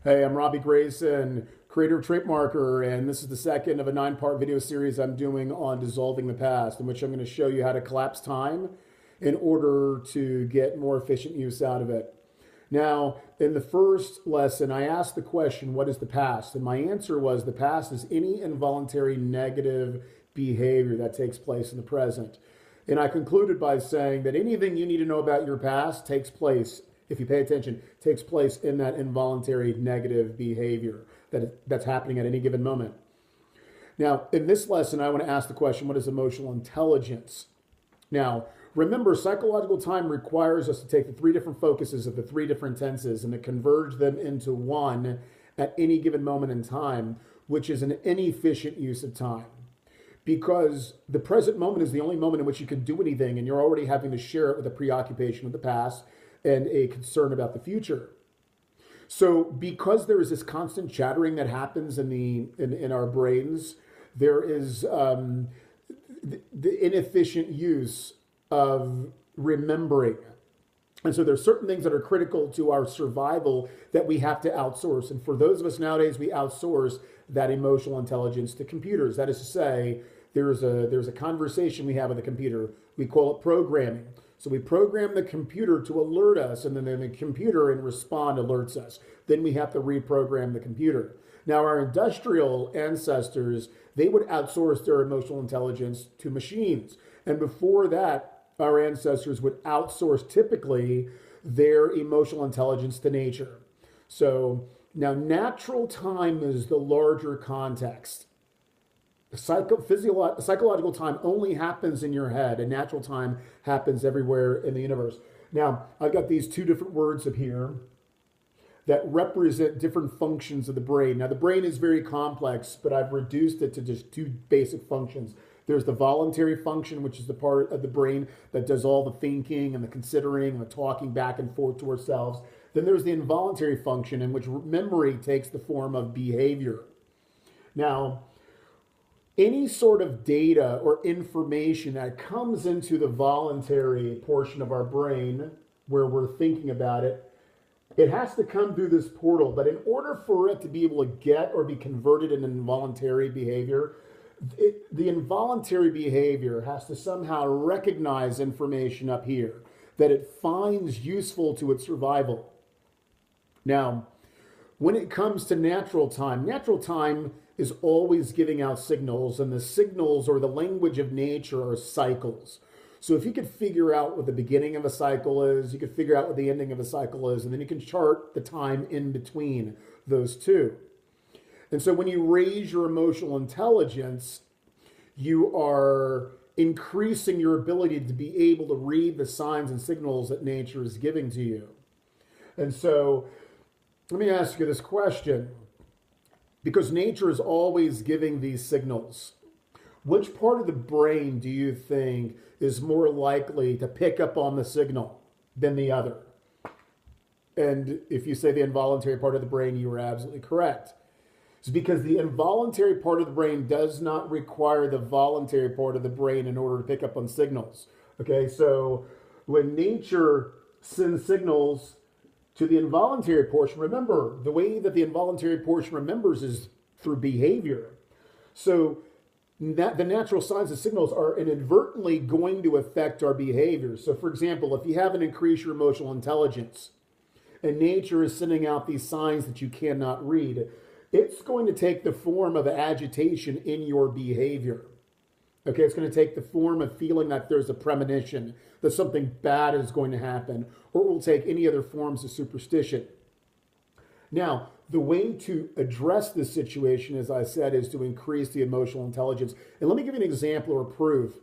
Hey, I'm Robbie Grayson, creator of Trait Marker, and this is the second of a 9-part video series I'm doing on dissolving the past, in which I'm going to show you how to collapse time in order to get more efficient use out of it. Now, in the first lesson, I asked the question, what is the past? And my answer was the past is any involuntary negative behavior that takes place in the present. And I concluded by saying that anything you need to know about your past takes place, if you pay attention, takes place in that involuntary negative behavior that's happening at any given moment. Now, in this lesson, I want to ask the question, what is emotional intelligence? Now, remember, psychological time requires us to take the three different focuses of the three different tenses and to converge them into one at any given moment in time, which is an inefficient use of time. Because the present moment is the only moment in which you can do anything, and you're already having to share it with a preoccupation with the past and a concern about the future. So because there is this constant chattering that happens in our brains, there is the inefficient use of remembering. And so there's certain things that are critical to our survival that we have to outsource. And for those of us nowadays, we outsource that emotional intelligence to computers. That is to say, there's a conversation we have with a computer. We call it programming. So we program the computer to alert us, and then the computer in respond alerts us. Then we have to reprogram the computer. Now, our industrial ancestors, they would outsource their emotional intelligence to machines. And before that, our ancestors would outsource typically their emotional intelligence to nature. So now natural time is the larger context. Psychological time only happens in your head, and natural time happens everywhere in the universe. Now, I've got these two different words up here that represent different functions of the brain. Now, the brain is very complex, but I've reduced it to just two basic functions. There's the voluntary function, which is the part of the brain that does all the thinking and the considering and the talking back and forth to ourselves. Then there's the involuntary function, in which memory takes the form of behavior. Now, any sort of data or information that comes into the voluntary portion of our brain where we're thinking about it, it has to come through this portal. But in order for it to be able to get or be converted into involuntary behavior, the involuntary behavior has to somehow recognize information up here that it finds useful to its survival. Now, when it comes to natural time is always giving out signals, and the signals or the language of nature are cycles. So if you could figure out what the beginning of a cycle is, you could figure out what the ending of a cycle is, and then you can chart the time in between those two. And so when you raise your emotional intelligence, you are increasing your ability to be able to read the signs and signals that nature is giving to you. And so let me ask you this question. Because nature is always giving these signals, which part of the brain do you think is more likely to pick up on the signal than the other? And if you say the involuntary part of the brain, you are absolutely correct. It's because the involuntary part of the brain does not require the voluntary part of the brain in order to pick up on signals. Okay, so when nature sends signals to the involuntary portion, remember, the way that the involuntary portion remembers is through behavior. So the natural signs and signals are inadvertently going to affect our behavior. So for example, if you haven't increased your emotional intelligence and nature is sending out these signs that you cannot read, it's going to take the form of agitation in your behavior. Okay, it's going to take the form of feeling that there's a premonition, that something bad is going to happen, or it will take any other forms of superstition. Now, the way to address this situation, as I said, is to increase the emotional intelligence. And let me give you an example or proof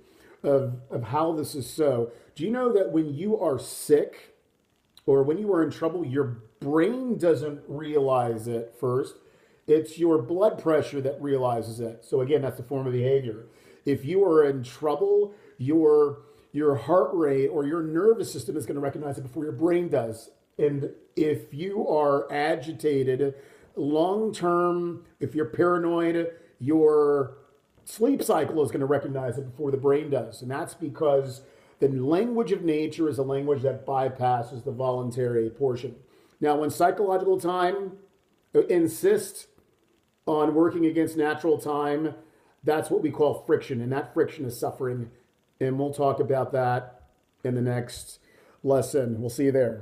of how this is so. Do you know that when you are sick or when you are in trouble, your brain doesn't realize it first? It's your blood pressure that realizes it. So again, that's a form of behavior. If you are in trouble, your heart rate or your nervous system is going to recognize it before your brain does. And if you are agitated, long-term, if you're paranoid, your sleep cycle is going to recognize it before the brain does. And that's because the language of nature is a language that bypasses the voluntary portion. Now, when psychological time insist on working against natural time, that's what we call friction, and that friction is suffering. And we'll talk about that in the next lesson. We'll see you there.